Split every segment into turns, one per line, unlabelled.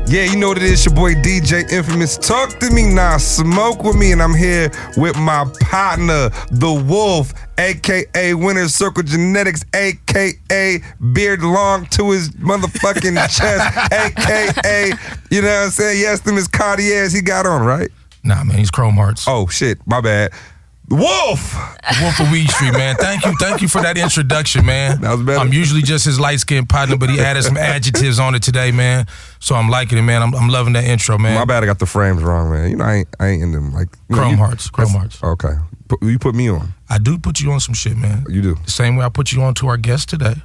Yeah, you know what it is, your boy DJ Infamous. Talk to me now, smoke with me, and I'm here with my partner, The Wolf, a.k.a. Winner's Circle Genetics, a.k.a. beard long to his motherfucking chest, a.k.a. You know what I'm saying? Yes, them his Cartiers he got on, right?
Nah, man, he's Chrome Hearts.
Oh, shit, my bad. Wolf!
Wolf of Weed Street, man. Thank you for that introduction, man.
That was better.
I'm usually just his light-skinned partner, but he added some adjectives on it today, man. So I'm liking it, man. I'm loving that intro, man.
My bad, I got the frames wrong, man. You know, I ain't in them. Like
Chrome Hearts.
Okay. You put me on.
I do put you on some shit, man.
You do.
The same way I put you on to our guest today.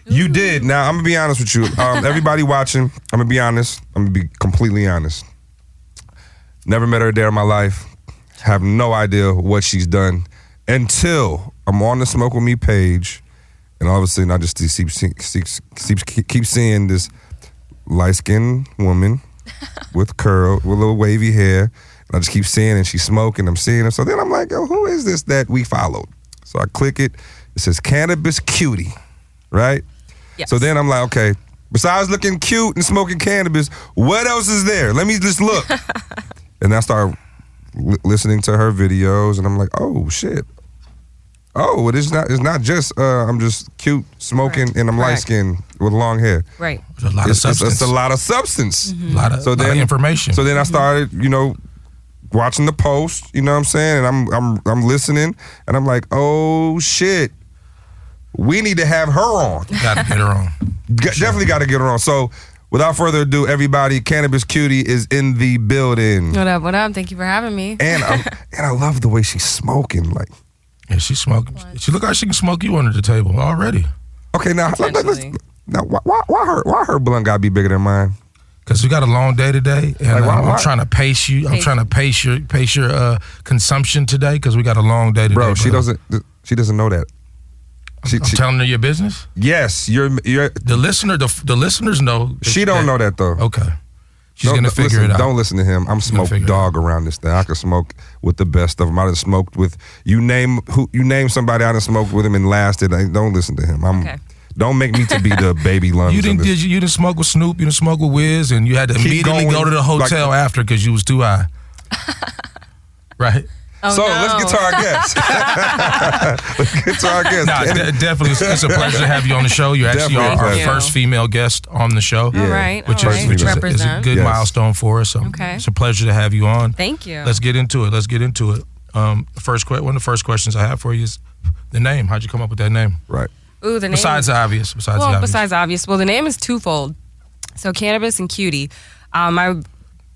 You did. Now, I'm going to be honest with you. Everybody watching, I'm going to be honest. I'm going to be completely honest. Never met her a day in my life. Have no idea what she's done until I'm on the Smoke With Me page, and all of a sudden I just keep seeing this light-skinned woman with a little wavy hair. And I just keep seeing it, and she's smoking. I'm seeing her. So then I'm like, yo, who is this that we followed? So I click it. It says Cannabis Cutie, right?
Yes.
So then I'm like, okay, besides looking cute and smoking cannabis, what else is there? Let me just look. And I start listening to her videos, and I'm like, oh, shit. Oh, it's not just I'm just cute smoking and I'm light skinned with long hair.
Right.
There's a lot of substance.
It's a lot of substance.
Mm-hmm.
A lot of information.
So then I started, watching the post, you know what I'm saying? And I'm listening, and I'm like, oh shit. We need to have her on.
Gotta get her on.
Definitely gotta get her on. So without further ado, everybody, Cannabis Cutie is in the building.
What up? Thank you for having me.
And I love the way she's smoking, like.
Yeah, she's smoking. She look like she can smoke you under the table already.
Okay, now why her blunt gotta be bigger than mine?
Because we got a long day today, and
why?
I'm trying to pace you. I'm trying to pace your consumption today because we got a long day today.
Bro, she doesn't know that.
I'm telling her your business.
Yes, you're
the listener. The listeners know.
She don't know that though.
Okay. She's gonna figure it out.
Don't listen to him. I'm smoked dog around this thing. I can smoke with the best of them. I done smoked with you name somebody. I done smoked with him and lasted. Don't listen to him. Don't make me to be the baby lungs.
You didn't smoke with Snoop. You didn't smoke with Wiz, and you had to immediately go to the hotel after because you was too high. Right.
Oh,
so let's get to our guest.
Nah, definitely, it's a pleasure to have you on the show. You actually are our first female guest on the show.
Yeah. All right,
which is a good milestone for us. So it's a pleasure to have you on.
Thank you.
Let's get into it. One of the first questions I have for you is the name. How'd you come up with that name?
Right.
Ooh, the name.
Besides the obvious.
Well, the name is twofold. So Cannabis and Cutie. I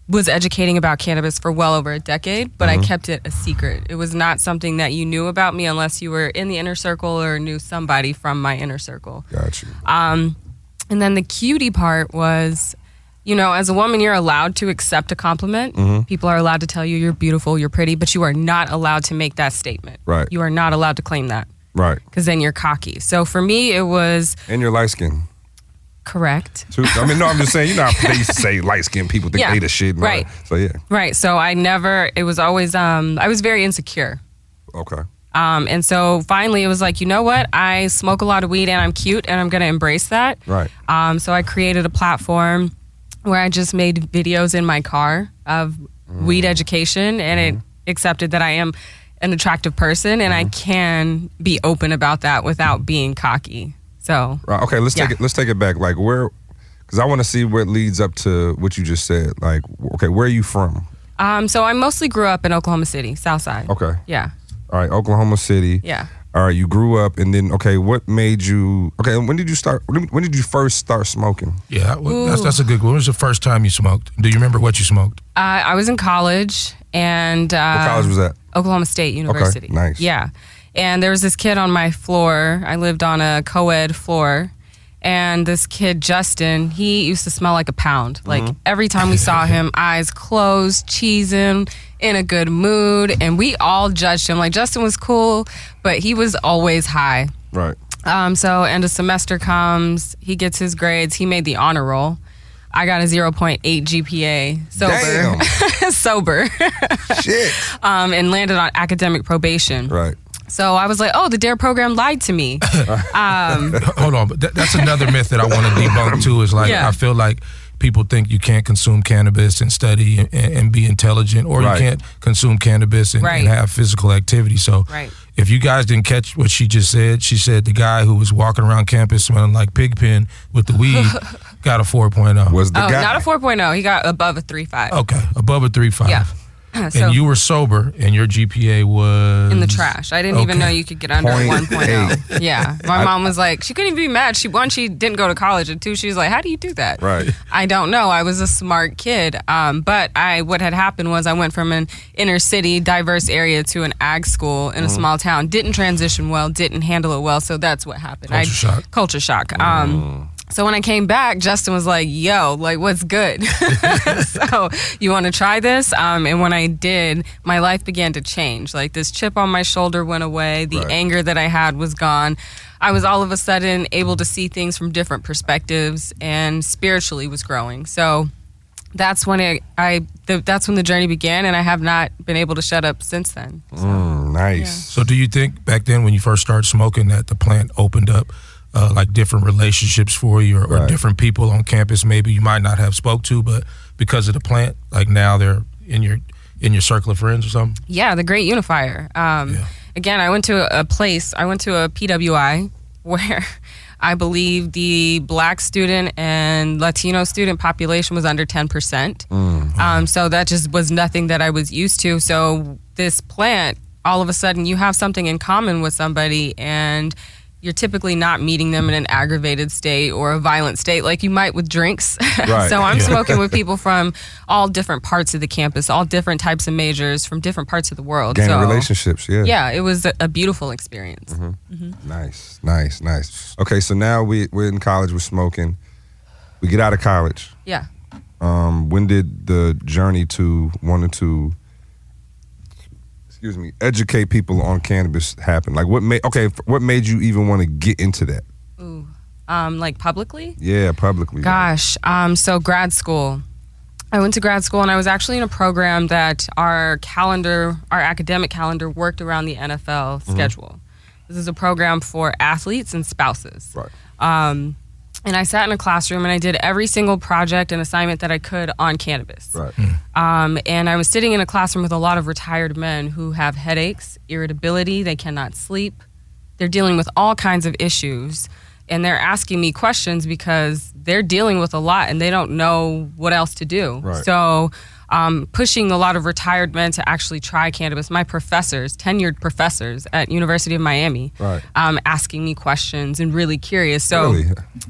was educating about cannabis for well over a decade, but I kept it a secret. It was not something that you knew about me unless you were in the inner circle or knew somebody from my inner circle.
Got you.
And then the cutie part was, as a woman, you're allowed to accept a compliment. Mm-hmm. People are allowed to tell you you're beautiful, you're pretty, but you are not allowed to make that statement.
Right.
You are not allowed to claim that.
Right.
Because then you're cocky. So for me, it was...
And you're light skinned.
Correct.
I'm just saying, they used to say light-skinned people think they the shit.
Right.
So, yeah.
Right. So it was always, I was very insecure.
Okay.
And so finally it was like, you know what? I smoke a lot of weed and I'm cute and I'm going to embrace that.
Right.
So I created a platform where I just made videos in my car of weed education, and it accepted that I am an attractive person and I can be open about that without being cocky. So
okay, let's take it back. Like because I want to see where it leads up to what you just said. Like, okay, where are you from?
So I mostly grew up in Oklahoma City, South Side.
Okay.
Yeah. All
right, Oklahoma City.
Yeah.
All right, you grew up, and then what made you? Okay, when did you start? When did you first start smoking?
Yeah, that's a good one. When was the first time you smoked? Do you remember what you smoked?
I was in college, and
what college was that?
Oklahoma State University.
Okay, nice.
Yeah. And there was this kid on my floor. I lived on a co-ed floor. And this kid, Justin, he used to smell like a pound. Like every time we saw him, eyes closed, cheesing, in a good mood. And we all judged him. Like Justin was cool, but he was always high.
Right.
So end of semester comes, he gets his grades. He made the honor roll. I got a 0.8 GPA, sober.
Damn.
Sober.
Shit.
And landed on academic probation.
Right.
So I was like, oh, the DARE program lied to me.
Hold on, but that's another myth that I want to debunk too. Is like I feel like people think you can't consume cannabis and study and be intelligent, or you can't consume cannabis and have physical activity. So if you guys didn't catch what she just said, she said the guy who was walking around campus smelling like Pigpen with the weed got a 4.0.
Was the guy?
Not a 4.0. He got above a 3.5.
Okay, above a 3.5.
Yeah. So,
and you were sober, and your GPA was
in the trash. I didn't even know you could get under 1.0. Yeah, my mom was like, she couldn't even be mad. She didn't go to college, and two, she was like, how do you do that?
Right.
I don't know. I was a smart kid, but what had happened was I went from an inner city, diverse area to an ag school in a small town. Didn't transition well. Didn't handle it well. So that's what happened. Culture shock. So when I came back, Justin was like, yo, like, what's good? So you want to try this? And when I did, my life began to change. Like, this chip on my shoulder went away. The anger that I had was gone. I was all of a sudden able to see things from different perspectives, and spiritually was growing. So that's when that's when the journey began, and I have not been able to shut up since then. So,
nice.
Yeah.
So do you think back then when you first started smoking that the plant opened up like different relationships for you, or different people on campus maybe you might not have spoke to, but because of the plant, like now they're in your circle of friends or something?
Yeah, the great unifier. Again, I went to a PWI where I believe the Black student and Latino student population was under 10%. So that just was nothing that I was used to. So this plant, all of a sudden you have something in common with somebody, and you're typically not meeting them in an aggravated state or a violent state like you might with drinks. So I'm smoking with people from all different parts of the campus, all different types of majors from different parts of the world.
Gaining relationships,
Yeah, it was a beautiful experience.
Nice. Okay, so now we're in college, we're smoking. We get out of college.
Yeah.
When did the journey to wanting to educate people on cannabis happen? Like, what made you even want to get into that?
Ooh, like publicly?
Yeah, publicly.
Gosh, so grad school. I went to grad school, and I was actually in a program that our academic calendar worked around the NFL schedule. This is a program for athletes and spouses.
Right.
And I sat in a classroom, and I did every single project and assignment that I could on cannabis.
Right.
And I was sitting in a classroom with a lot of retired men who have headaches, irritability, they cannot sleep. They're dealing with all kinds of issues, and they're asking me questions because they're dealing with a lot and they don't know what else to do.
Right.
So pushing a lot of retired men to actually try cannabis. My professors, tenured professors at University of Miami, asking me questions and really curious. So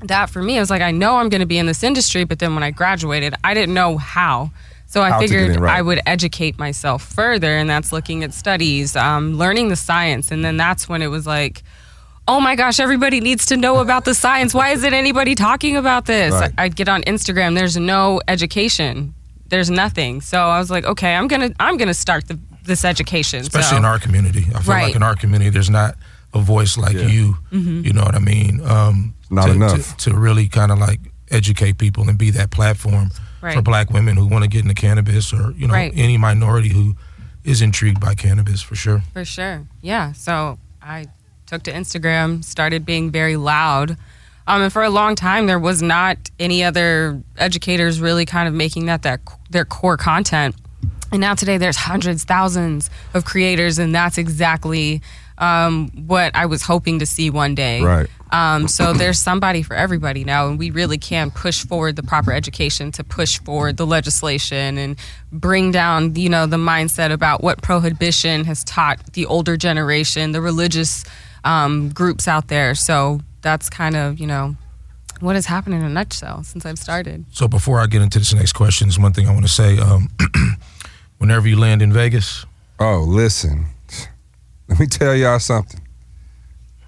that for me, I was like, I know I'm going to be in this industry, but then when I graduated, I didn't know how. So I figured I would educate myself further, and that's looking at studies, learning the science. And then that's when it was like, oh my gosh, everybody needs to know about the science. Why isn't anybody talking about this? I'd get on Instagram, there's no education. There's nothing. So I was like, okay, I'm gonna start this education.
Especially in our community. I feel like in our community, there's not a voice like you. You know what I mean?
Not enough
to really kind of like educate people and be that platform for Black women who want to get into cannabis, or any minority who is intrigued by cannabis, for sure.
For sure, yeah. So I took to Instagram, started being very loud. And for a long time, there was not any other educators really kind of making that their core content. And now today, there's hundreds, thousands of creators, and that's exactly what I was hoping to see one day.
Right.
So there's somebody for everybody now, and we really can push forward the proper education to push forward the legislation and bring down, the mindset about what prohibition has taught the older generation, the religious groups out there. So that's kind of, what has happened in a nutshell since I've started.
So before I get into this next question, there's one thing I want to say. Whenever you land in Vegas.
Oh, listen. Let me tell y'all something.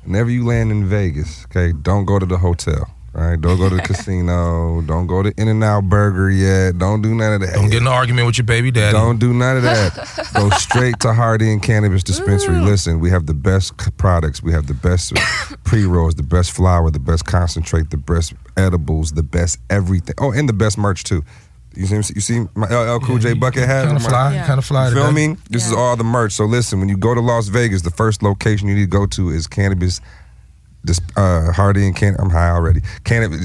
Whenever you land in Vegas, okay, don't go to the hotel. All right, don't go to the casino. Don't go to In-N-Out Burger yet. Don't do none of that.
Don't get in an argument with your baby daddy.
Don't do none of that. Go straight to Hardy and Cannabis Dispensary. Listen, we have the best products. We have the best pre-rolls, the best flour, the best concentrate, the best edibles, the best everything. Oh, and the best merch too. You see my LL Cool J bucket hat?
Kind of fly.
You feel me? This is all the merch. So listen, when you go to Las Vegas, the first location you need to go to is Cannabis Hardy and I'm high already.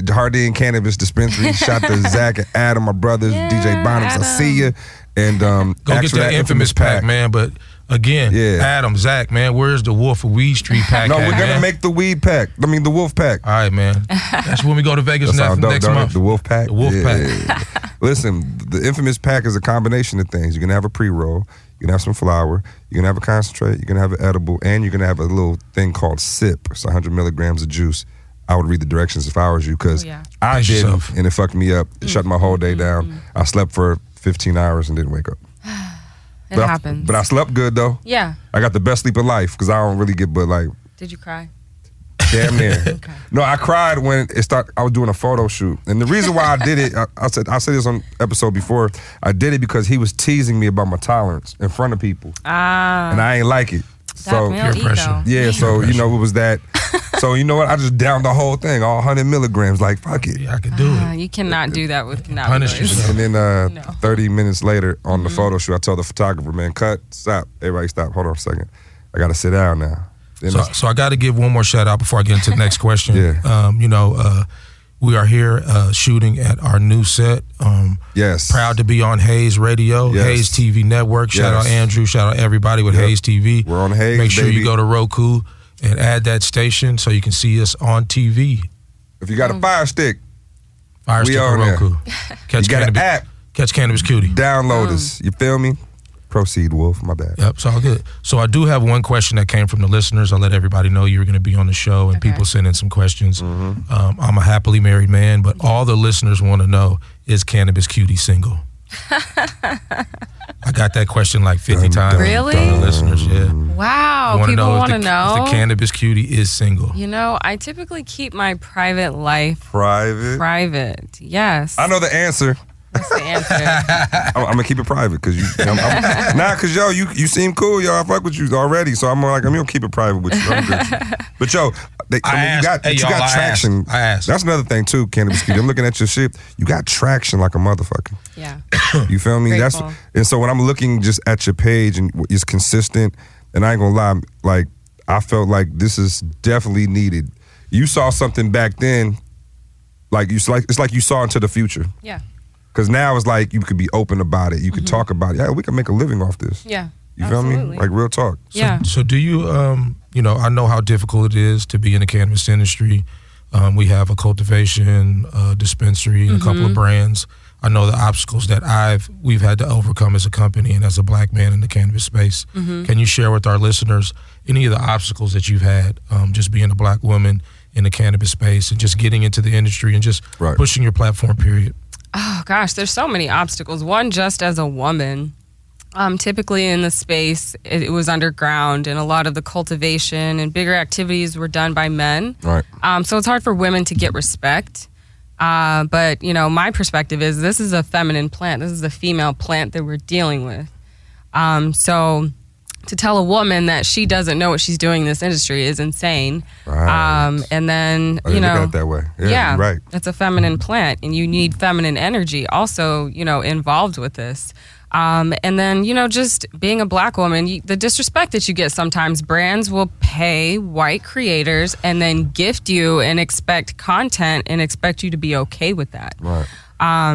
Hardy and Cannabis Dispensary. Shout to Zach and Adam, my brothers, DJ Bonhams. I see you. And
go get that infamous pack, man. But again, Adam, Zach, man, where's the Wolf of Weed Street pack?
No, we're gonna make the weed pack. I mean, the Wolf pack.
All right, man. That's when we go to Vegas next month.
The Wolf pack.
The Wolf pack.
Listen, the infamous pack is a combination of things. You're gonna have a pre-roll. You're gonna have some flour. You're gonna have a concentrate. You're gonna have an edible, and you're gonna have a little thing called sip. It's 100 milligrams of juice. I would read the directions if I was you, because I didn't, and it fucked me up. It shut my whole day down. I slept for 15 hours and didn't wake up.
It happens.
But I slept good though.
Yeah.
I got the best sleep of life because I don't really get, but like.
Did you cry?
Damn near.
Okay.
No, I cried when it started. I was doing a photo shoot, and the reason why I did it, I said this on episode before. I did it because he was teasing me about my tolerance in front of people, and I ain't like it. So
peer pressure.
Yeah. So it was that. So you know what? I just downed the whole thing, all 100 milligrams. Like fuck it.
Yeah, I could do it.
You cannot do that with cannabis.
Punish yourself.
And then 30 minutes later on the photo shoot, I told the photographer, man, cut, stop, everybody stop. Hold on a second. I got to sit down now.
So I got to give one more shout out before I get into the next question.
Yeah.
We are here shooting at our new set.
Yes.
Proud to be on Hayes Radio,
Yes.
Hayes TV Network. Shout out Andrew. Shout out everybody with Hayes TV.
We're on Hayes,
Make sure
baby.
you go to Roku and add that station so you can see us on TV.
If you got a Fire Stick,
Fire
we
Stick
on
or Roku.
you got an app.
Catch Cannabis Cutie.
Download us. You feel me? Proceed, Wolf. My bad.
Yep, it's all good. So I do have one question that came from the listeners. I'll let everybody know you were going to be on the show, and people sent in some questions. I'm a happily married man, but all the listeners want to know, is Cannabis Cutie single? I got that question like 50 times.
Really?
From the listeners, yeah.
Wow, people want to know.
If the Cannabis Cutie is single.
You know, I typically keep my private life
private.
Yes.
I know the answer.
What's the answer?
I'm gonna keep it private because because yo, you seem cool, yo. I fuck with you already, so I'm gonna keep it private with you. I'm good. But yo, you got traction.
I asked.
That's another thing too, Cannabis Cutie. I'm looking at your shit. You got traction like a motherfucker.
Yeah.
You feel me?
Grateful.
And so when I'm looking just at your page and it's consistent, and I ain't gonna lie, like I felt like this is definitely needed. You saw something back then, it's like you saw into the future.
Yeah.
Because now it's like you could be open about it. You could talk about it. Yeah, we can make a living off this.
Yeah.
You feel me? Like real talk.
So do you, I know how difficult it is to be in the cannabis industry. We have a cultivation, dispensary, and a couple of brands. I know the obstacles that we've had to overcome as a company and as a black man in the cannabis space. Can you share with our listeners any of the obstacles that you've had just being a black woman in the cannabis space and just getting into the industry and just pushing your platform, period?
Oh gosh, there's so many obstacles. One, just as a woman, typically in the space, it was underground, and a lot of the cultivation and bigger activities were done by men.
Right.
So it's hard for women to get respect. But my perspective is this is a feminine plant. This is a female plant that we're dealing with. So to tell a woman that she doesn't know what she's doing in this industry is insane.
Right.
And then,
look at it that way. Yeah, right.
It's a feminine plant, and you need feminine energy also, involved with this. And then, just being a black woman, the disrespect that you get sometimes, brands will pay white creators and then gift you and expect content and expect you to be okay with that.
Right.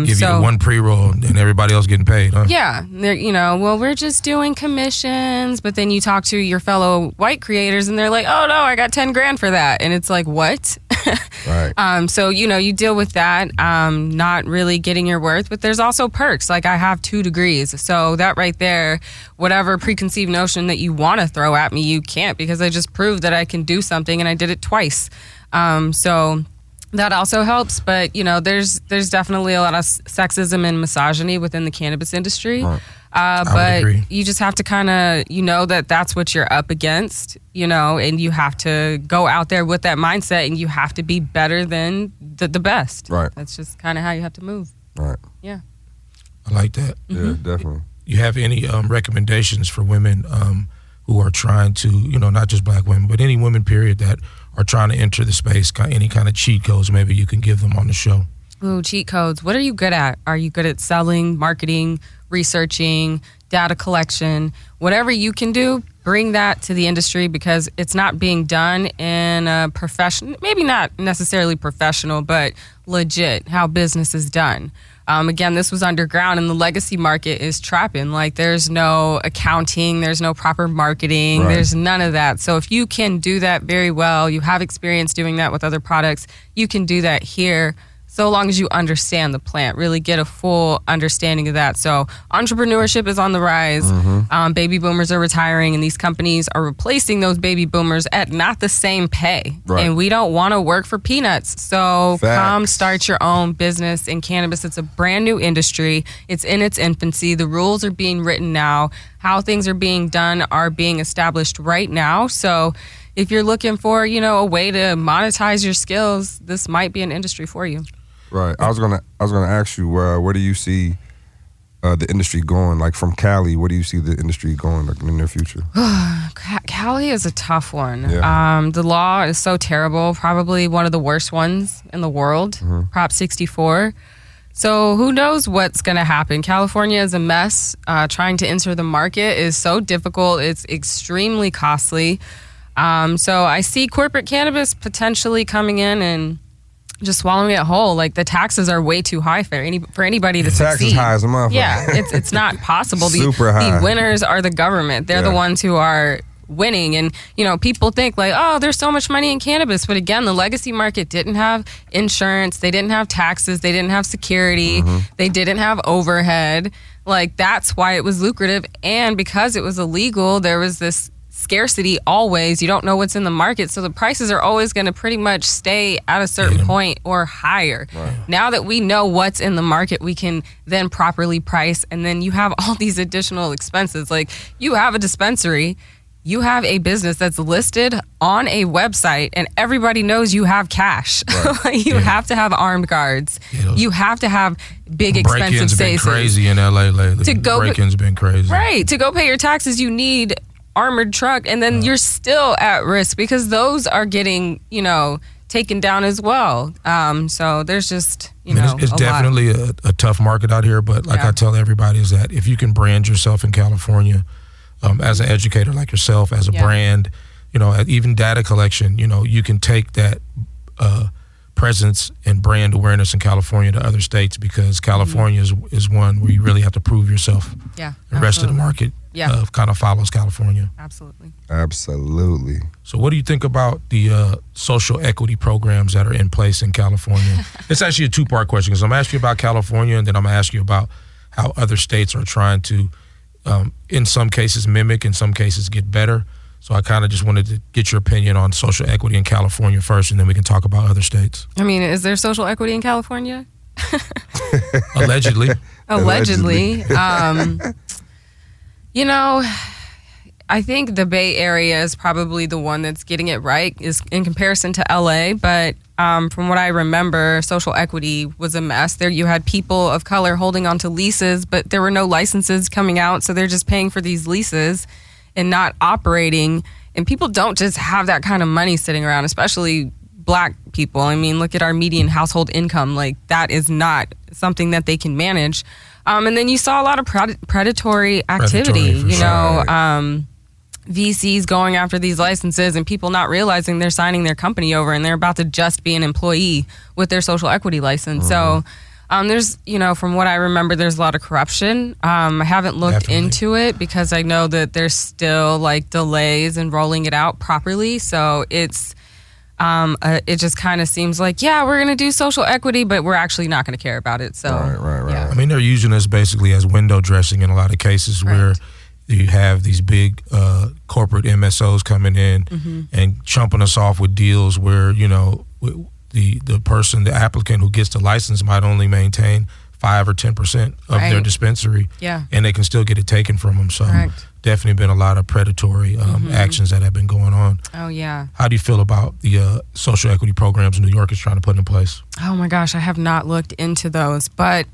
Give you one pre-roll and everybody else getting paid, huh?
Yeah. We're just doing commissions, but then you talk to your fellow white creators and they're like, oh no, I got 10 grand for that. And it's like, what?
Right.
So, you deal with that, not really getting your worth, but there's also perks. Like I have 2 degrees. So that right there, whatever preconceived notion that you want to throw at me, you can't, because I just proved that I can do something and I did it twice. So that also helps, but there's definitely a lot of sexism and misogyny within the cannabis industry.
Right.
But you just have to kind of, that that's what you're up against, and you have to go out there with that mindset, and you have to be better than the best.
Right.
That's just kind of how you have to move.
Right.
Yeah.
I like that.
Yeah, definitely.
You have any recommendations for women who are trying to, not just black women, but any women, period, that are trying to enter the space, any kind of cheat codes maybe you can give them on the show?
Ooh, cheat codes. What are you good at? Are you good at selling, marketing, researching, data collection? Whatever you can do, bring that to the industry because it's not being done in a professional, maybe not necessarily professional, but legit, how business is done. Again, this was underground, and the legacy market is trapping. Like, there's no accounting, there's no proper marketing, there's none of that. So if you can do that very well, you have experience doing that with other products, you can do that here, so long as you understand the plant, really get a full understanding of that. So entrepreneurship is on the rise. Baby boomers are retiring, and these companies are replacing those baby boomers at not the same pay. And we don't want to work for peanuts. So come start your own business in cannabis. It's a brand new industry. It's in its infancy. The rules are being written now. How things are being done are being established right now. So if you're looking for, a way to monetize your skills, this might be an industry for you.
Right. I was gonna ask you where do you see the industry going? Like, from Cali, where do you see the industry going, like, in the near future?
Cali is a tough one.
Yeah.
The law is so terrible. Probably one of the worst ones in the world. Prop 64. So who knows what's going to happen? California is a mess. Trying to enter the market is so difficult. It's extremely costly. So I see corporate cannabis potentially coming in and just swallowing it whole. Like, the taxes are way too high for anybody to succeed.
Taxes high as a motherfucker.
Yeah, it's not possible.
Super high.
The winners are the government. They're the ones who are winning. And, people think like, oh, there's so much money in cannabis. But again, the legacy market didn't have insurance. They didn't have taxes. They didn't have security. They didn't have overhead. Like, that's why it was lucrative. And because it was illegal, there was this scarcity always. You don't know what's in the market, so the prices are always going to pretty much stay at a certain point or higher. Now that we know what's in the market, we can then properly price, and then you have all these additional expenses. Like, you have a dispensary, you have a business that's listed on a website, and everybody knows you have cash. You have to have armed guards. You have to have big expensive spaces.
Break-ins been crazy in LA lately. Break-ins been crazy.
Right. To go pay your taxes, you need armored truck, and then you're still at risk because those are getting, taken down as well. So there's just,
it's definitely a tough market out here, but like I tell everybody is that if you can brand yourself in California, as an educator like yourself, as a brand, even data collection, you can take that presence and brand awareness in California to other states, because California is one where you really have to prove yourself.
Yeah,
the rest of the market kind of follows California.
Absolutely.
So what do you think about the social equity programs that are in place in California? It's actually a two-part question, because I'm going to ask you about California, and then I'm going to ask you about how other states are trying to, in some cases, mimic, in some cases, get better. So I kind of just wanted to get your opinion on social equity in California first, and then we can talk about other states.
I mean, is there social equity in California?
Allegedly.
I think the Bay Area is probably the one that's getting it right, is in comparison to LA. But from what I remember, social equity was a mess. There you had people of color holding onto leases, but there were no licenses coming out, so they're just paying for these leases and not operating. And people don't just have that kind of money sitting around, especially Black people. I mean, look at our median household income. Like, that is not something that they can manage. And then you saw a lot of predatory activity, VCs going after these licenses and people not realizing they're signing their company over and they're about to just be an employee with their social equity license. So there's, from what I remember, there's a lot of corruption. I haven't looked into it because I know that there's still delays in rolling it out properly. So it's, it just kind of seems like, we're going to do social equity, but we're actually not going to care about it. So,
right.
Yeah.
I mean, they're using this basically as window dressing in a lot of cases where you have these big corporate MSOs coming in and chumping us off with deals where, the applicant who gets the license might only maintain 5 or 10% of their dispensary, and they can still get it taken from them. So definitely been a lot of predatory actions that have been going on.
Oh, yeah.
How do you feel about the social equity programs New York is trying to put in place?
Oh, my gosh, I have not looked into those, but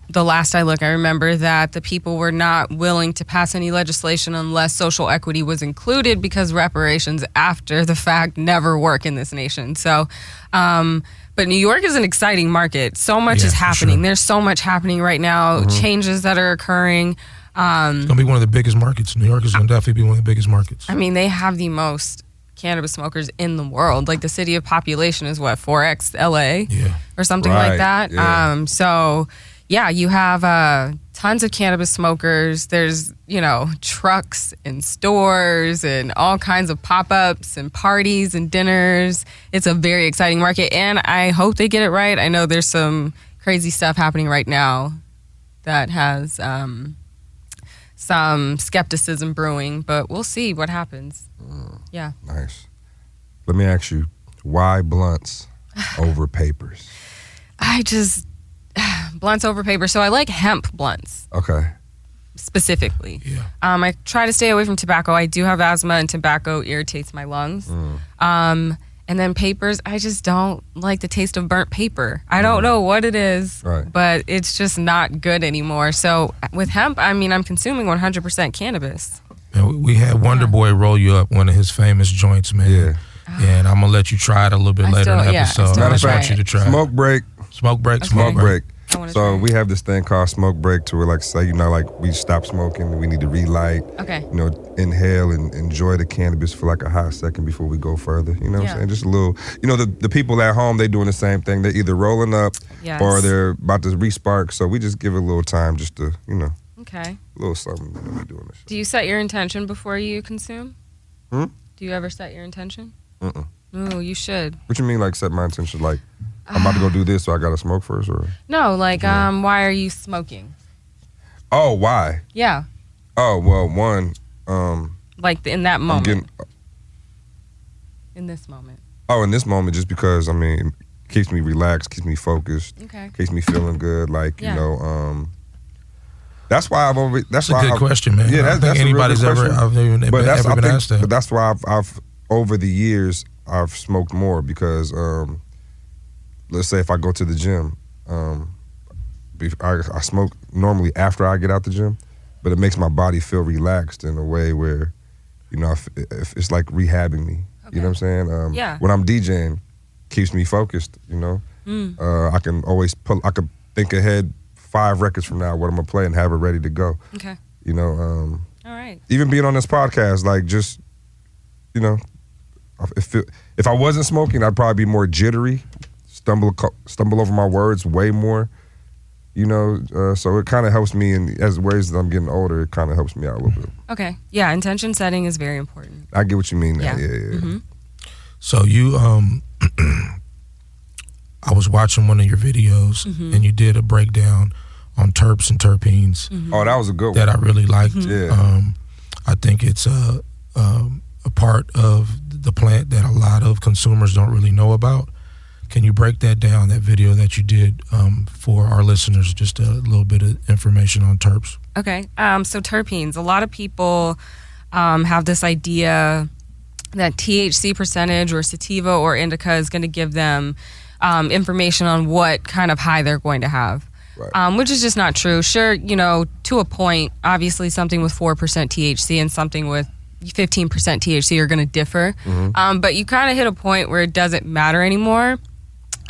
the last I looked, I remember that the people were not willing to pass any legislation unless social equity was included, because reparations after the fact never work in this nation. So, but New York is an exciting market. So much is happening. There's so much happening right now, changes that are occurring.
It's gonna be one of the biggest markets. New York is gonna definitely be one of the biggest markets.
I mean, they have the most cannabis smokers in the world. Like the city of population is what, 4x LA or something like that.
Yeah.
So yeah, you have tons of cannabis smokers. There's, trucks and stores and all kinds of pop-ups and parties and dinners. It's a very exciting market, and I hope they get it right. I know there's some crazy stuff happening right now that has some skepticism brewing, but we'll see what happens. Yeah.
Nice. Let me ask you, why blunts over papers?
Blunts over paper. So I like hemp blunts.
Okay.
Specifically.
Yeah.
I try to stay away from tobacco. I do have asthma, and tobacco irritates my lungs. And then papers, I just don't like the taste of burnt paper. I don't know what it is, but it's just not good anymore. So with hemp, I'm consuming 100% cannabis.
And we had Wonder Boy roll you up one of his famous joints, man.
Yeah.
And I'm gonna let you try it a little bit later in the episode. I just want you to try.
Smoke break.
Smoke break.
Smoke break. So we have this thing called smoke break to where, like, say, we stop smoking, we need to relight.
Okay.
Inhale and enjoy the cannabis for like a hot second before we go further. You know what I'm saying? Just a little, the people at home, they doing the same thing. They're either rolling up or they're about to re-spark. So we just give it a little time just to,
Okay.
a little something. We doing this shit.
Do you set your intention before you consume? Do you ever set your intention? No, you should.
What you mean, like, set my intention? Like, I'm about to go do this, so I got to smoke first? Or
No, like, why are you smoking?
Oh, why?
Yeah.
Oh, well, one,
like in that moment. In this moment.
Oh, in this moment, just because, it keeps me relaxed, keeps me focused, keeps me feeling good. Like, that's why I've always. That's
a good question, man.
Yeah,
that's anybody's ever been asked that.
But that's why I've over the years I've smoked more because, let's say if I go to the gym, I smoke normally after I get out the gym, but it makes my body feel relaxed in a way where, it's like rehabbing me. You know what I'm saying? When I'm DJing, keeps me focused. I can always I could think ahead 5 records from now what I'm gonna play and have it ready to go.
Okay.
All
right.
Even being on this podcast, like, just, if I wasn't smoking, I'd probably be more jittery, stumble over my words way more. So it kind of helps me, and as ways that I'm getting older, it kind of helps me out a little bit.
Okay. Yeah, intention setting is very important.
I get what you mean. Yeah.
So you, I was watching one of your videos, and you did a breakdown on terps and terpenes.
Oh, that was a good one.
That I really liked.
Yeah.
I think it's a part of the plant that a lot of consumers don't really know about. Can you break that down, that video that you did, for our listeners, just a little bit of information on terps?
Okay. So terpenes, a lot of people have this idea that THC percentage or sativa or indica is going to give them information on what kind of high they're going to have, which is just not true. Sure, to a point, obviously something with 4% THC and something with 15% THC are going to differ. But you kind of hit a point where it doesn't matter anymore.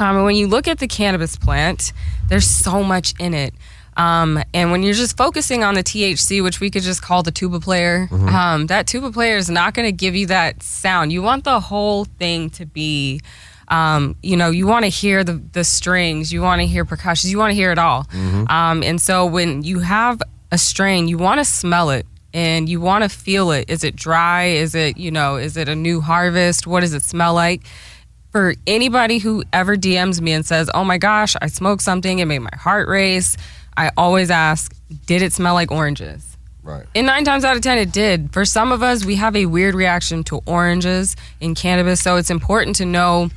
And when you look at the cannabis plant, there's so much in it. And when you're just focusing on the THC, which we could just call the tuba player, that tuba player is not going to give you that sound. You want the whole thing to be, you want to hear the strings, you want to hear percussions, you want to hear it all. And so when you have a strain, you want to smell it and you want to feel it. Is it dry? Is it, is it a new harvest? What does it smell like? For anybody who ever DMs me and says, oh my gosh, I smoked something, it made my heart race, I always ask, did it smell like oranges?
Right.
And 9 times out of 10, it did. For some of us, we have a weird reaction to oranges in cannabis, so it's important to know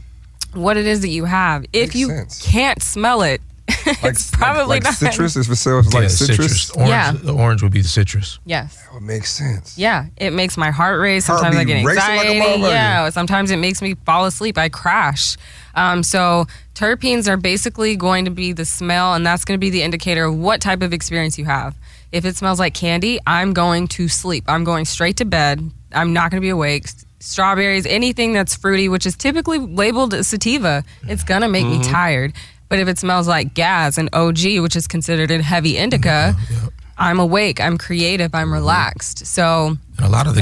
what it is that you have. If you can't smell it, it's probably not.
Citrus, if it sells like citrus.
Orange, the orange would be the citrus.
Yes.
That would make sense.
Yeah, it makes my heart race. Sometimes I get anxiety. Sometimes it makes me fall asleep. I crash. So terpenes are basically going to be the smell, and that's going to be the indicator of what type of experience you have. If it smells like candy, I'm going to sleep. I'm going straight to bed. I'm not going to be awake. Strawberries, anything that's fruity, which is typically labeled as sativa, it's going to make me tired. But if it smells like gas and OG, which is considered a heavy indica, I'm awake, I'm creative, I'm relaxed. So
and a lot of the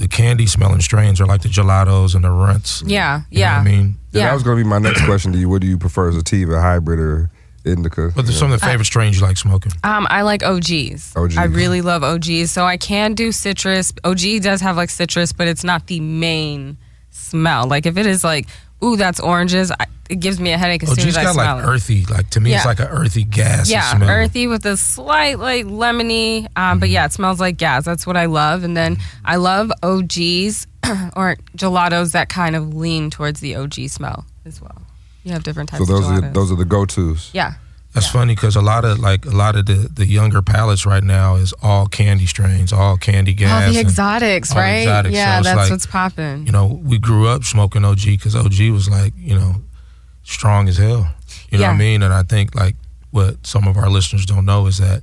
candy smelling strains are like the gelatos and the runts.
Yeah,
you know what I mean?
Yeah, that was going to be my next question to you. What do you prefer, sativa, hybrid, or indica?
What are some of the favorite strains you like smoking?
I like OGs. I really love OGs. So I can do citrus. OG does have like citrus, but it's not the main smell. Like if it is like, ooh, that's oranges, it gives me a headache as soon as I smell it.
OG's got like earthy, like to me it's like an earthy gas.
Yeah,
smell.
Earthy with a slight like lemony, but yeah, it smells like gas. That's what I love. And then I love OGs or gelatos that kind of lean towards the OG smell as well. You have different types of gelatos.
So those are the go-tos.
Yeah.
That's funny because a lot of the younger palates right now is all candy strains, all candy gas.
All the exotics, right?
Exotics.
Yeah,
so
that's
like,
what's popping.
You know, we grew up smoking OG because OG was like, you know, strong as hell. You know what I mean? And I think like what some of our listeners don't know is that,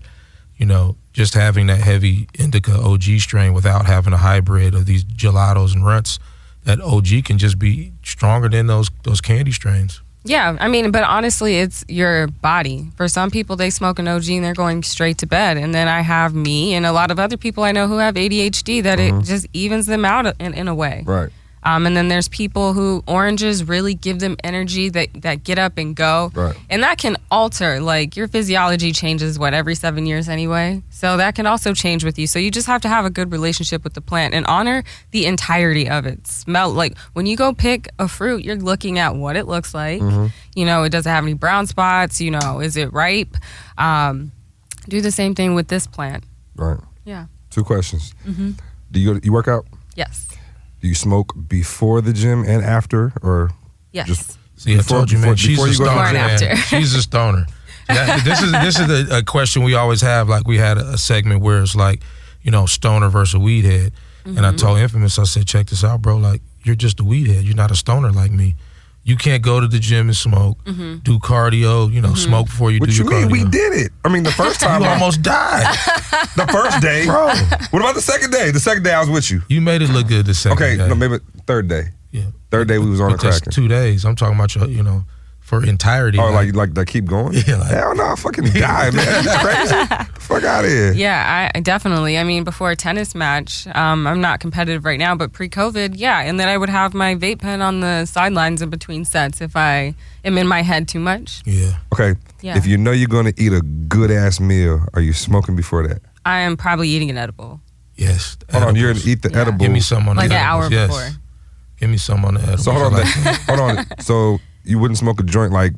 you know, just having that heavy indica OG strain without having a hybrid of these gelatos and runts, that OG can just be stronger than those candy strains.
Yeah, I mean, but honestly, it's your body. For some people, they smoke an OG and they're going straight to bed. And then I have me and a lot of other people I know who have ADHD that it just evens them out in a way.
Right.
And then there's people who oranges really give them energy that get up and go.
Right.
And that can alter, like your physiology changes, every 7 years anyway. So that can also change with you. So you just have to have a good relationship with the plant and honor the entirety of it. Smell, like when you go pick a fruit, you're looking at what it looks like. You know, it doesn't have any brown spots, you know, is it ripe? Do the same thing with this plant.
Right.
Yeah.
2 questions. Do you work out?
Yes.
Do you smoke before the gym and after, or
yes?
Just
see, I told you, man. She's a stoner.
Man.
She's a stoner. This is a question we always have. Like we had a segment where it's like, you know, stoner versus weed head, and I told Infamous, I said, check this out, bro. Like you're just a weed head. You're not a stoner like me. You can't go to the gym and smoke, do cardio, you know, smoke before you do your cardio.
What you mean? We did it. I mean, the first time
you almost died.
The first day,
bro.
What about the second day? The second day I was with you.
You made it look good the second day.
Okay, no, maybe third day.
Yeah.
Third day we was on the cracking.
2 days. I'm talking about your, you know, for entirety.
Oh, like that keep going?
Yeah. Like,
hell no, I fucking die, man. You crazy? Fuck out of here.
Yeah, I definitely. I mean, before a tennis match, I'm not competitive right now, but pre-COVID, yeah. And then I would have my vape pen on the sidelines in between sets if I am in my head too much.
Yeah.
Okay.
Yeah.
If you know you're going to eat a good ass meal, are you smoking before that?
I am probably eating an edible.
Yes.
Hold on, you're going to eat the edible.
Give me some on
like
the
an hour
edibles.
before.
Yes. Give me some on the edible.
So hold on. So you wouldn't smoke a joint like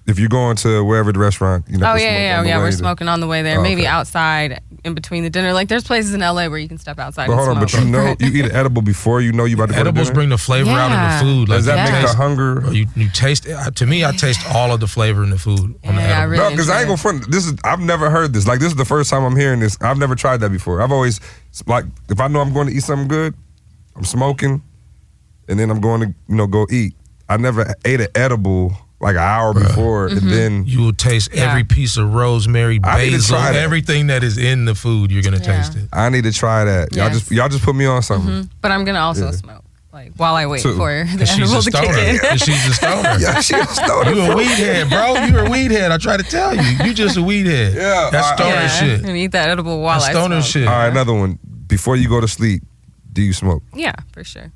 if you're going to wherever the restaurant, you know.
Oh yeah. We're smoking on the way there.
Oh,
Maybe
okay.
outside in between the dinner. Like there's places in LA where you can step outside.
But hold on,
and smoke.
but you eat an edible before you know you about to go to
Edibles
dinner?
bring the flavor out of the food. Like,
does that make the hunger?
You taste it. To me, I taste all of the flavor in the food on the edible.
I really
No, because I ain't gonna front. I've never heard this. Like this is the first time I'm hearing this. I've never tried that before. I've always like if I know I'm going to eat something good, I'm smoking, and then I'm going to go eat. I never ate an edible like an hour before, and then
you will taste every piece of rosemary, basil, everything that is in the food. You're gonna taste it.
I need to try that.
Yes.
Y'all just put me on something.
But I'm gonna also smoke. Like while I wait for the
she's
edible
a
to
stoner.
kick in.
She's a stoner.
Yeah, she's a stoner.
You a weed head, bro. You a weed head. I try to tell you. You just a weed head.
Yeah,
that's stoner shit.
And eat that edible while
that's
I
stoner
smoke.
shit.
All right, another one. Before you go to sleep, do you smoke?
Yeah, for sure.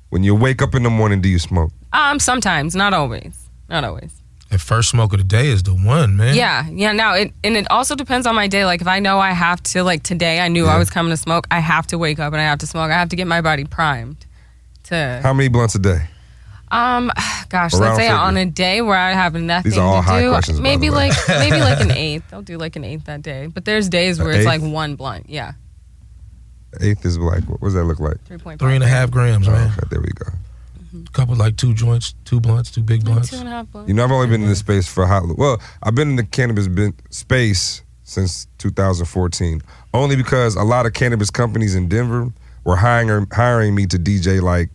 When you wake up in the morning, do you smoke?
Sometimes, not always. Not always.
The first smoke of the day is the one, man.
Yeah. Now it also depends on my day. Like if I know I have to, like today, I knew I was coming to smoke. I have to wake up and I have to smoke. I have to get my body primed.
How many blunts a day?
Gosh, let's say on a day where I have nothing
These are all
to
high
do,
questions,
maybe
by the way.
maybe like an eighth. I'll do like an eighth that day. But there's days where it's like one blunt. Yeah.
Eighth is like, what does that look like?
3.5.
3.5 grams, man.
Okay, there we go.
Couple like 2 joints, 2 blunts, 2 big blunts.
2.5 blunts.
You know, I've only been in this space for I've been in the cannabis space since 2014. Only because a lot of cannabis companies in Denver were hiring me to DJ like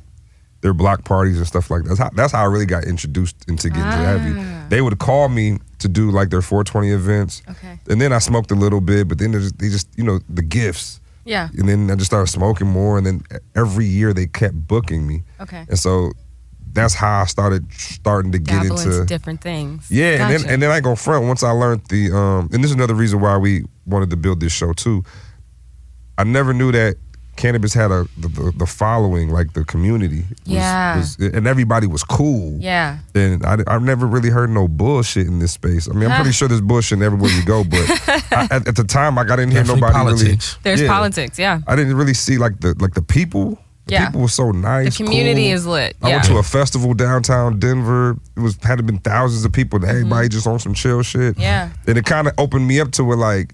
their block parties and stuff like that. That's how I really got introduced into getting heavy. They would call me to do like their 420 events.
Okay.
And then I smoked a little bit, but then they just the gifts.
Yeah.
And then I just started smoking more, and then every year they kept booking me.
Okay.
And so that's how I starting to get into
different things.
Yeah,
Gotcha.
and then I ain't gonna front. Once I learned and this is another reason why we wanted to build this show too. I never knew that cannabis had the following, like the community. And everybody was cool.
Yeah.
And I've never really heard no bullshit in this space. I mean, I'm pretty sure there's bullshit everywhere you go, but at the time I got in here, nobody
politics.
really.
There's politics, yeah.
I didn't really see like the people. The people were so nice.
The community
cool.
is lit.
I went to a festival downtown Denver. It had to been thousands of people. Everybody just on some chill shit.
Yeah.
And it kind of opened me up to it, like,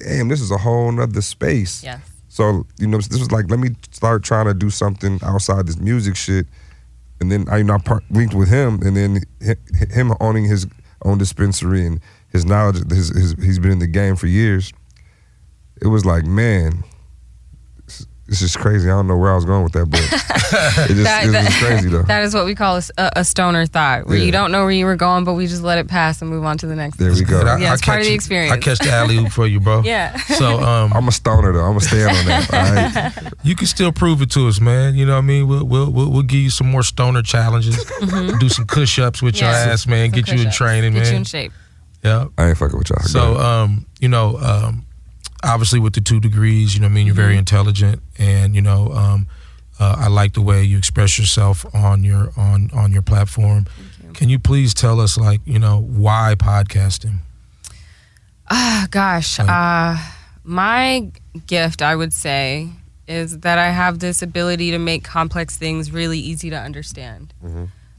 damn, this is a whole nother space.
Yes.
So, this was like, let me start trying to do something outside this music shit. And then I linked with him, and then him owning his own dispensary and his knowledge, he's been in the game for years. It was like, man, this is crazy. I don't know where I was going with that, but it was crazy though.
That is what we call a stoner thought, where you don't know where you were going, but we just let it pass and move on to the next thing.
There we go.
It's part of the experience.
I catch the alley-oop for you, bro.
Yeah.
So
I'm a stoner though. I'm gonna stand on that. All right?
You can still prove it to us, man. You know what I mean? We'll give you some more stoner challenges. Do some push-ups with your ass, man. Get you in training, man.
Get you in shape.
Yeah.
I ain't fucking with y'all.
So obviously with the 2 degrees, you're very intelligent, and I like the way you express yourself on your platform. Can you please tell us, like, why podcasting?
Gosh, my gift, I would say, is that I have this ability to make complex things really easy to understand.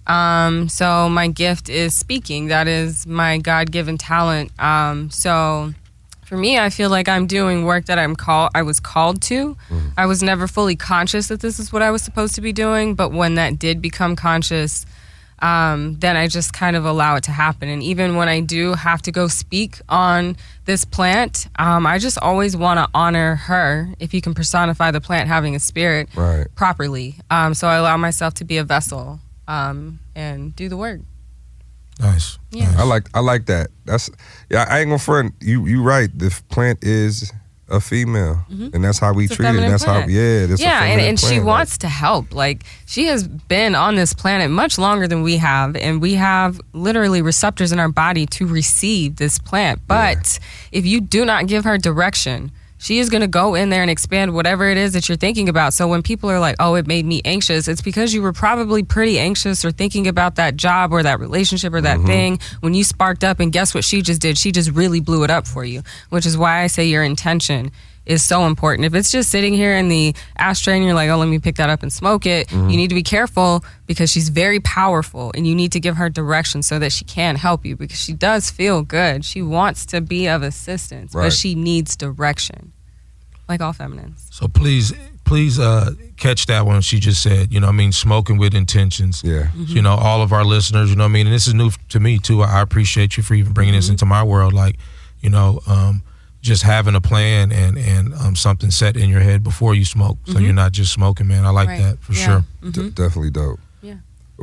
So my gift is speaking. That is my God-given talent. So for me, I feel like I'm doing work that I was called to. I was never fully conscious that this is what I was supposed to be doing, but when that did become conscious, then I just kind of allow it to happen. And even when I do have to go speak on this plant, I just always want to honor her, if you can personify the plant having a spirit properly. So I allow myself to be a vessel and do the work.
Nice.
Yeah.
Nice.
I like that. I ain't gonna front. You right. The plant is a female, and that's how we treat it. And that's
plant.
how and
she wants to help. Like, she has been on this planet much longer than we have, and we have literally receptors in our body to receive this plant. But if you do not give her direction, she is going to go in there and expand whatever it is that you're thinking about. So when people are like, oh, it made me anxious, it's because you were probably pretty anxious or thinking about that job or that relationship or that thing when you sparked up, and guess what she just did? She just really blew it up for you, which is why I say your intention is so important. If it's just sitting here in the ashtray and you're like, oh, let me pick that up and smoke it, you need to be careful, because she's very powerful, and you need to give her direction so that she can help you, because she does feel good. She wants to be of assistance, but she needs direction, like all feminines.
So please catch that one she just said, smoking with intentions.
Yeah.
All of our listeners, and this is new to me too. I appreciate you for even bringing this into my world. Like, just having a plan and something set in your head before you smoke, so you're not just smoking, man. I like that for sure.
Definitely dope.
Yeah.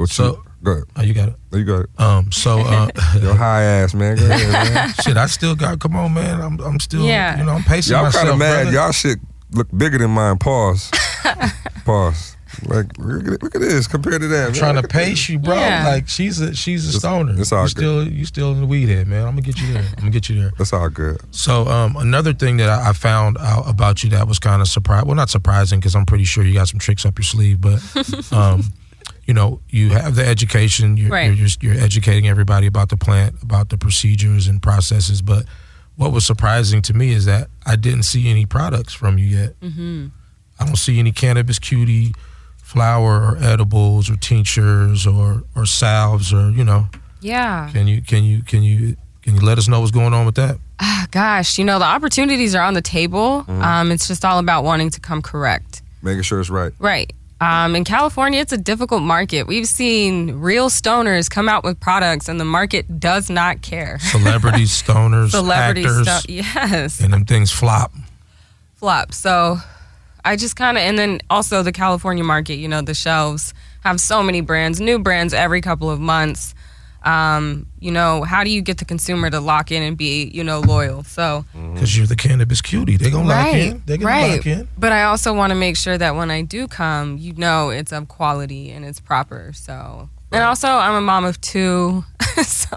So go ahead.
Oh, you got it.
Oh, you got it. Your high ass, man. Go ahead, man.
Shit, I still got. Come on, man. I'm still. I'm pacing
y'all
myself.
Y'all kind of mad.
Brother.
Y'all shit look bigger than mine. Pause. Pause. Like, look at this compared to that.
I'm trying to pace you, bro.
Yeah.
Like, she's a stoner.
It's all good.
You still in the weed head, man. I'm gonna get you there.
That's all good.
So another thing that I found out about you that was kind of surprising. Well, not surprising, because I'm pretty sure you got some tricks up your sleeve, but you have the education. You're educating everybody about the plant, about the procedures and processes. But what was surprising to me is that I didn't see any products from you yet. I don't see any Cannabis Cutie flower or edibles or tinctures or salves or
Yeah.
Can you let us know what's going on with that?
Gosh, the opportunities are on the table. It's just all about wanting to come correct.
Making sure it's right.
Right. In California, it's a difficult market. We've seen real stoners come out with products, and the market does not care.
Celebrities, stoners, actors.
Yes.
And them things flop.
So I just and then also the California market, the shelves have so many brands, new brands every couple of months. How do you get the consumer to lock in and be, loyal? So
because you're the Cannabis Cutie, they're gonna lock in. They're gonna lock in.
But I also want to make sure that when I do come, it's of quality and it's proper. So, and also I'm a mom of 2, so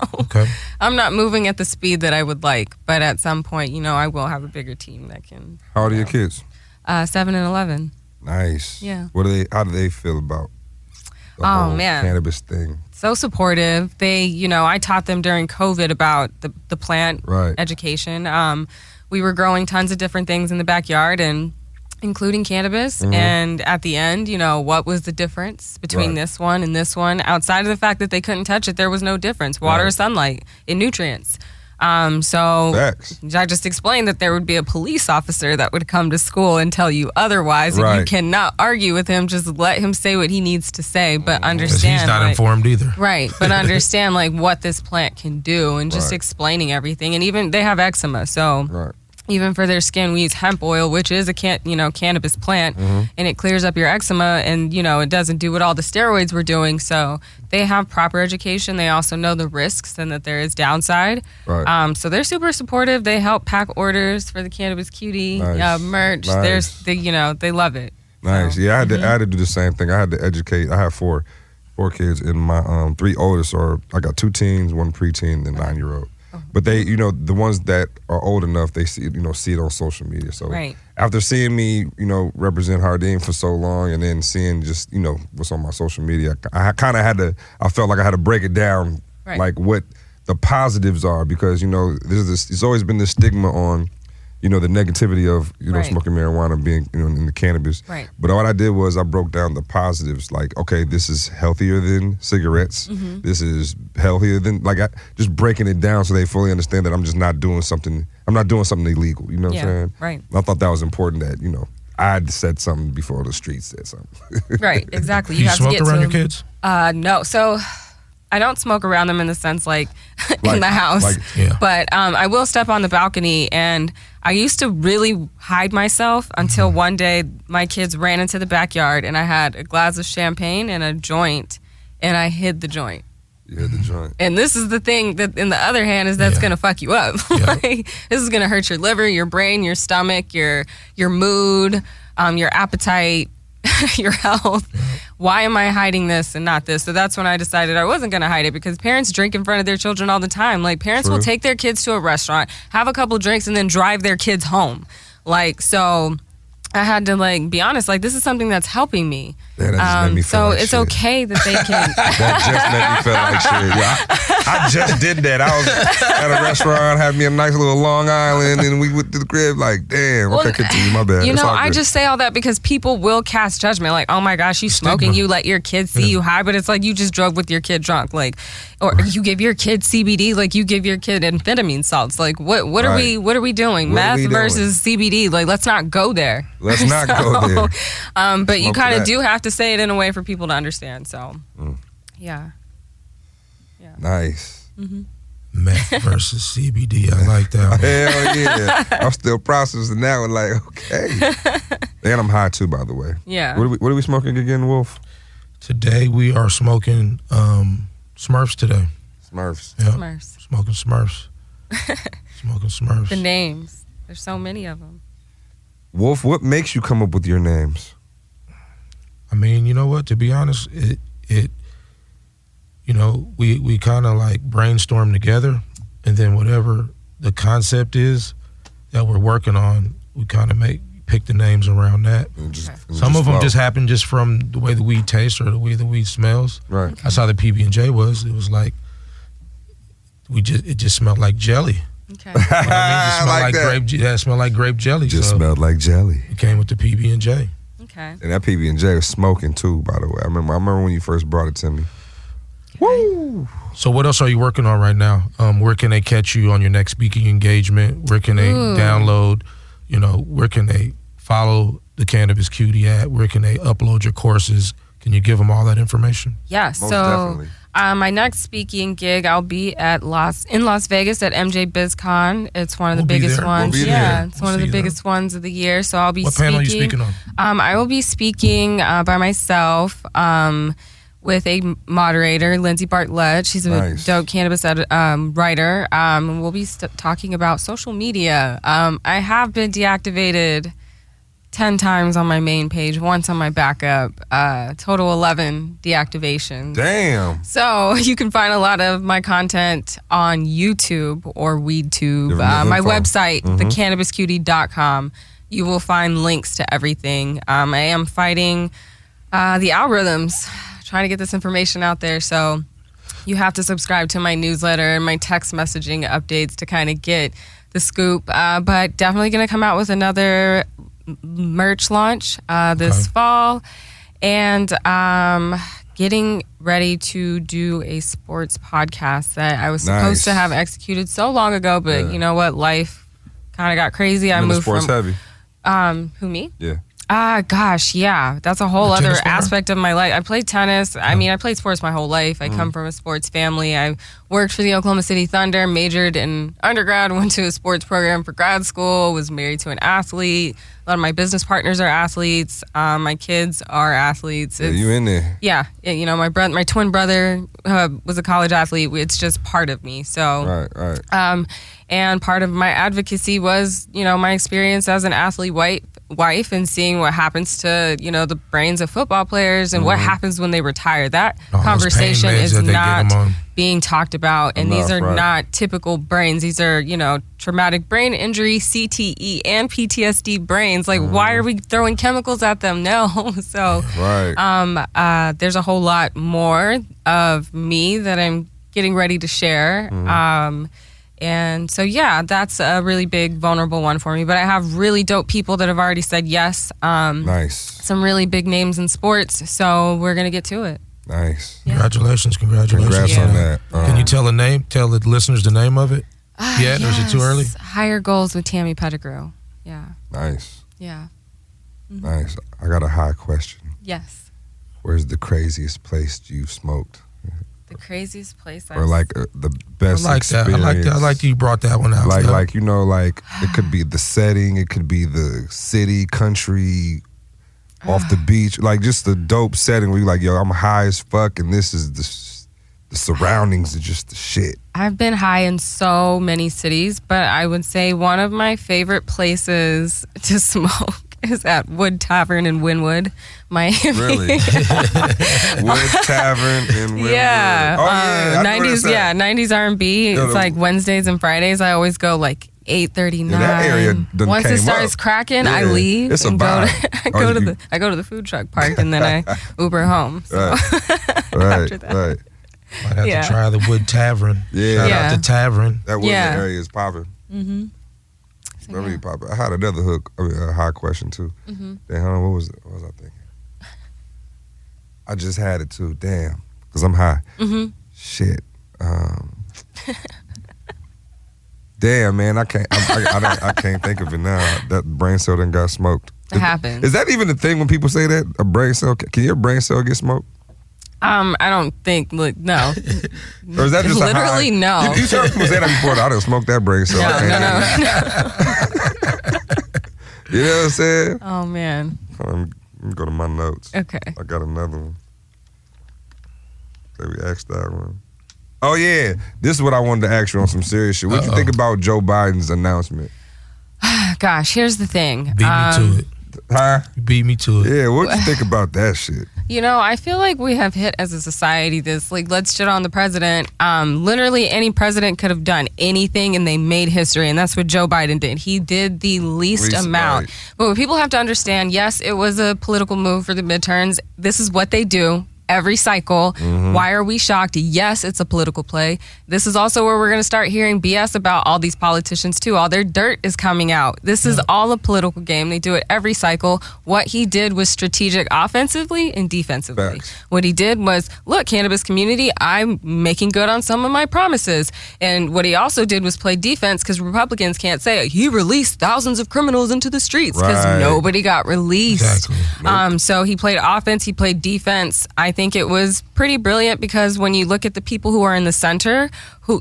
I'm not moving at the speed that I would like. But at some point, I will have a bigger team that can.
How old are your kids?
7 and 11.
Nice.
Yeah.
How do they feel about the whole cannabis thing?
So supportive. They, I taught them during COVID about the plant education. We were growing tons of different things in the backyard, and including cannabis. And at the end, what was the difference between this one and this one? Outside of the fact that they couldn't touch it, there was no difference. Water, sunlight, and nutrients. So
Facts.
I just explained that there would be a police officer that would come to school and tell you otherwise, and you cannot argue with him. Just let him say what he needs to say, but understand
he's not informed either.
Right, but understand what this plant can do, and just explaining everything. And even they have eczema, so even for their skin, we use hemp oil, which is a cannabis plant, and it clears up your eczema, and it doesn't do what all the steroids were doing. So they have proper education. They also know the risks and that there is downside. So they're super supportive. They help pack orders for the Cannabis Cutie merch.
Nice.
They love it.
Nice.
So,
yeah, I had to do the same thing. I had to educate. I have four kids, and my 3 oldest I got 2 teens, 1 preteen, and 9-year-old. But they, the ones that are old enough, they see it on social media. So after seeing me, represent Hardin for so long, and then seeing just, what's on my social media, I kind of I felt like I had to break it down, like what the positives are, because, it's always been this stigma on, the negativity of, smoking marijuana, being, in the cannabis. But what I did was I broke down the positives, like, okay, this is healthier than cigarettes. This is healthier than, just breaking it down so they fully understand that I'm just not doing something, illegal, you know what I'm saying?
Right.
And I thought that was important that, I'd said something before the streets said something.
Right, exactly.
You have smoke to get around your kids?
No, so I don't smoke around them in the sense in the house, but I will step on the balcony, and I used to really hide myself until one day my kids ran into the backyard, and I had a glass of champagne and a joint, and I hid the joint.
You hid the joint.
And this is the thing that, in the other hand, is that's going to fuck you up. This is going to hurt your liver, your brain, your stomach, your mood, your appetite, your health. Why am I hiding this and not this? So that's when I decided I wasn't going to hide it, because parents drink in front of their children all the time. Parents will take their kids to a restaurant, have a couple drinks, and then drive their kids home. So I had to be honest, this is something that's helping me.
Yeah, that just made me feel like
it's
shit.
Okay that they can.
That just made me feel like shit. Yeah, I just did that. I was at a restaurant, had me a nice little Long Island, and we went to the crib damn, okay, continue, my bad.
I just say all that because people will cast judgment, oh my gosh, you smoking, you let your kids see you high, but it's you just drove with your kid drunk, or you give your kid CBD, you give your kid amphetamine salts. What are we doing? Meth versus CBD, let's not go there.
Let's not go there.
But you kind of do have to say it in a way for people to understand. So, yeah.
Nice.
Meth versus CBD. I like that one.
Hell yeah. I'm still processing that one. Okay. And I'm high too, by the way.
Yeah.
What are we smoking again, Wolf?
Today we are smoking Smurfs today.
Smurfs.
Yep.
Smurfs.
Smoking Smurfs. Smoking Smurfs.
The names. There's so many of them.
Wolf, what makes you come up with your names?
I mean, you know what? To be honest, we kind of brainstorm together, and then whatever the concept is that we're working on, we kind of pick the names around that. Some of them just happen just from the way the weed tastes or the way the weed smells.
Right.
Okay.
That's how the PB&J was. It was it just smelled like jelly.
Okay.
It smelled like grape jelly.
Just smelled like jelly.
It came with the PB&J.
Okay.
And that PB&J was smoking too, by the way. I remember when you first brought it to me. Woo!
So what else are you working on right now? Where can they catch you on your next speaking engagement? Where can they download? Where can they follow the Cannabis Cutie at? Where can they upload your courses? Can you give them all that information?
Yeah.
Most definitely.
My next speaking gig, I'll be in Las Vegas at MJ BizCon. It's one of the biggest ones. It's one of the biggest ones of the year. So I'll be speaking.
What panel are you speaking on?
I will be speaking by myself with a moderator, Lindsay Bartlett. She's a dope cannabis writer. We'll be talking about social media. I have been deactivated 10 times on my main page, once on my backup. Total 11 deactivations.
Damn.
So you can find a lot of my content on YouTube or WeedTube. My website, thecannabiscutie.com. You will find links to everything. I am fighting the algorithms, trying to get this information out there. So you have to subscribe to my newsletter and my text messaging updates to kind of get the scoop. But definitely going to come out with another merch launch this fall. And getting ready to do a sports podcast that I was supposed to have executed so long ago. But you know what? Life kind of got crazy. I moved
sports
from...
heavy.
Who, me?
Yeah.
Gosh, yeah. That's a whole other aspect of my life. I played tennis. I mean, I played sports my whole life. I come from a sports family. I worked for the Oklahoma City Thunder, majored in undergrad, went to a sports program for grad school, was married to an athlete. A lot of my business partners are athletes. My kids are athletes.
You in there?
Yeah. You know, my twin brother was a college athlete. It's just part of me. So,
right.
And part of my advocacy was, you know, my experience as an athlete wife and seeing what happens to, you know, the brains of football players and what happens when they retire. That conversation is not being talked about. And these are not typical brains. These are, you know, traumatic brain injury, CTE, and PTSD brains. Like, why are we throwing chemicals at them? No. So there's a whole lot more of me that I'm getting ready to share. And so, yeah, that's a really big, vulnerable one for me. But I have really dope people that have already said yes.
Nice.
Some really big names in sports. So we're going to get to it.
Nice.
Yeah.
Congratulations.
Congrats on that.
Can you tell the listeners the name of it? Or is it too early?
Higher Goals with Tammy Pettigrew. Yeah.
Nice.
Yeah.
Nice. I got a high question.
Yes.
Where's the craziest place you've smoked?
The craziest place
or like the best experience.
I like that you brought that one out.
Like you know, like it could be the setting, it could be the city, country, off the beach, like just the dope setting where you're like, yo, I'm high as fuck, and this is the surroundings are just the shit.
I've been high in so many cities, but I would say one of my favorite places to smoke is at Wood Tavern in Wynwood, Miami.
Really? Wood Tavern in Wynwood.
Yeah.
Oh, yeah.
90s R&B. It's like Wednesdays and Fridays. I always go like 8:39.
Yeah, that area
once it starts cracking, I leave.
It's
and
I
go to the food truck park and then I Uber home. So. After that.
Right.
Might have to try the Wood Tavern.
Yeah.
Shout out to Tavern.
That Woodland area is popping. Very popular. I had another a high question too. Damn, what was I thinking? I just had it too. Damn, because I'm high. Shit. Damn, man, I can't think of it now. That brain cell done got smoked.
It happens.
Is that even a thing when people say that? A brain cell? Can your brain cell get smoked?
I don't think. Look, no.
Or is that just
literally no?
You heard people say that before. I done smoked that brain cell.
No.
You know what I'm saying?
Oh man.
Let me go to my notes.
Okay.
I got another one. Maybe ask that one. Oh yeah, this is what I wanted to ask you on some serious shit. What you think about Joe Biden's announcement?
Gosh, here's the thing.
Beat me to it.
Huh?
You beat me to it.
Yeah, what you think about that shit?
You know, I feel like we have hit as a society this, like, let's shit on the president. Literally any president could have done anything and they made history, and that's what Joe Biden did. He did the least amount. Right. But what people have to understand, yes, it was a political move for the midterms. This is what they do every cycle. Why are we shocked? Yes, it's a political play. This is also where we're going to start hearing BS about all these politicians too. All their dirt is coming out. This is all a political game. They do it every cycle. What he did was strategic offensively and defensively.
Facts.
What he did was, look, cannabis community, I'm making good on some of my promises. And what he also did was play defense, because Republicans can't say he released thousands of criminals into the streets, because nobody got released.
Exactly.
So he played offense, he played defense. I think it was pretty brilliant because when you look at the people who are in the center,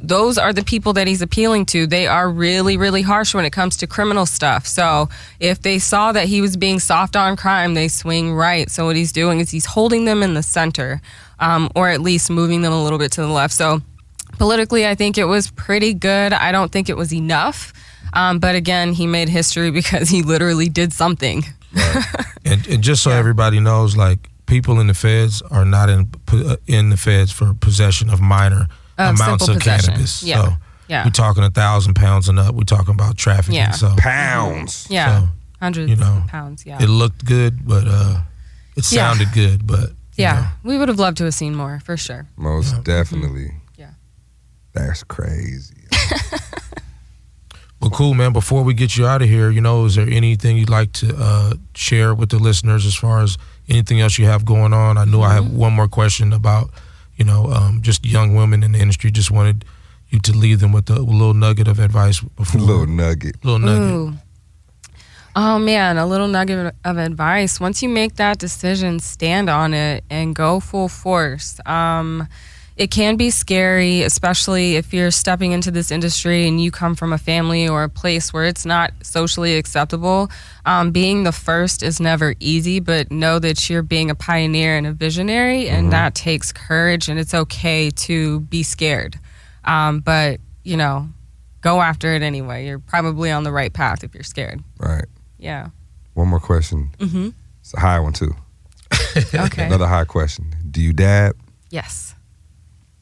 those are the people that he's appealing to. They are really, really harsh when it comes to criminal stuff. So if they saw that he was being soft on crime, they swing right. So what he's doing is he's holding them in the center, or at least moving them a little bit to the left. So politically, I think it was pretty good. I don't think it was enough. But again, he made history because he literally did something.
Right. and just so everybody knows, like, people in the feds are not in the feds for possession of minor amounts of cannabis.
Yeah.
So we're talking 1,000 pounds and up. We're talking about trafficking.
Yeah.
So
pounds.
Yeah.
So,
hundreds of pounds. Yeah.
It looked good, but it sounded good, but
we would have loved to have seen more for sure.
Most definitely.
Yeah.
That's crazy.
Well, cool, man. Before we get you out of here, is there anything you'd like to share with the listeners as far as anything else you have going on? I know I have one more question about, just young women in the industry. Just wanted you to leave them with a little nugget of advice before.
Little nugget.
Ooh. Oh, man, a little nugget of advice. Once you make that decision, stand on it and go full force. It can be scary, especially if you're stepping into this industry and you come from a family or a place where it's not socially acceptable. Being the first is never easy, but know that you're being a pioneer and a visionary, and that takes courage, and it's okay to be scared. But, go after it anyway. You're probably on the right path if you're scared.
Right.
Yeah.
One more question. It's a high one, too.
Okay.
Another high question. Do you dab?
Yes.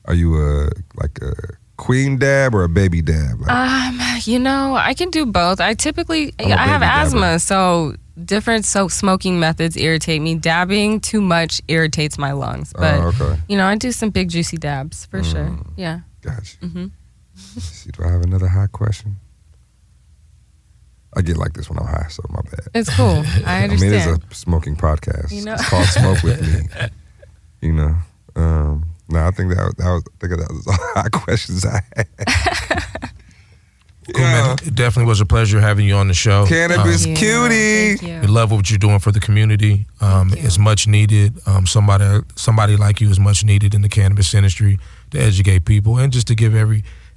Are you a queen dab or a baby dab?
I can do both. I typically, I have asthma, so different smoking methods irritate me. Dabbing too much irritates my lungs. But, I do some big juicy dabs for sure. Yeah.
Gotcha. See, do I have another high question? I get like this when I'm high, so my bad.
It's cool. I understand.
It is a smoking podcast. It's called Smoke With Me. No, I think that was all high questions I had.
Cool, man. It definitely was a pleasure having you on the show.
Cannabis Cutie.
Thank
we love what you're doing for the community. It's much needed. Somebody like you is much needed in the cannabis industry to educate people and just to give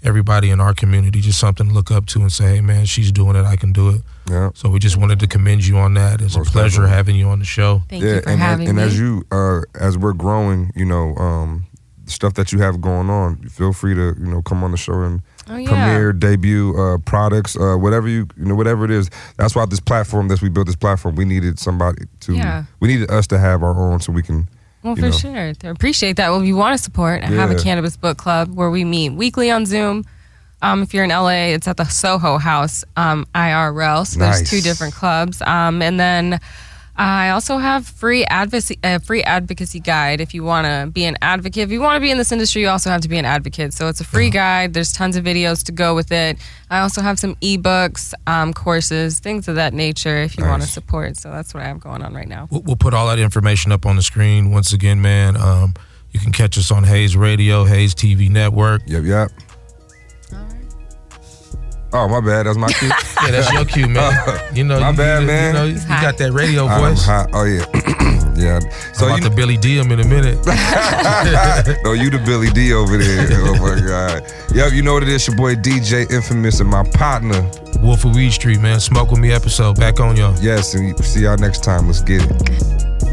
everybody in our community just something to look up to and say, hey, man, she's doing it, I can do it. Yeah. So we just wanted to commend you on that. It's most a pleasure definitely having you on the show.
Thank you for having me.
And as we're growing, stuff that you have going on, feel free to come on the show and premiere, debut products, whatever whatever it is. That's why this platform we built this platform, we needed we needed us to have our own so we can.
Well, for sure. I appreciate that. Well, if you want to support, I have a cannabis book club where we meet weekly on Zoom. If you're in LA, it's at the Soho House, IRL. So there's two different clubs. And then I also have free advocacy guide if you want to be an advocate. If you want to be in this industry, you also have to be an advocate. So it's a free guide. There's tons of videos to go with it. I also have some ebooks, courses, things of that nature if you want to support. So that's what I have going on right now.
We'll put all that information up on the screen. Once again, man, you can catch us on Hayes Radio, Hayes TV Network.
Yep. Oh, my bad. That's my cue.
Yeah, that's your cue, man.
My bad, man.
You got that radio voice.
Oh, yeah. Yeah.
So I'm about to Billy D him in a minute.
No, you the Billy D over there. Oh, my God. Yep, you know what it is. Your boy DJ Infamous and my partner.
Wolf of Weed Street, man. Smoke With Me episode. Back on y'all.
Yes, and see y'all next time. Let's get it.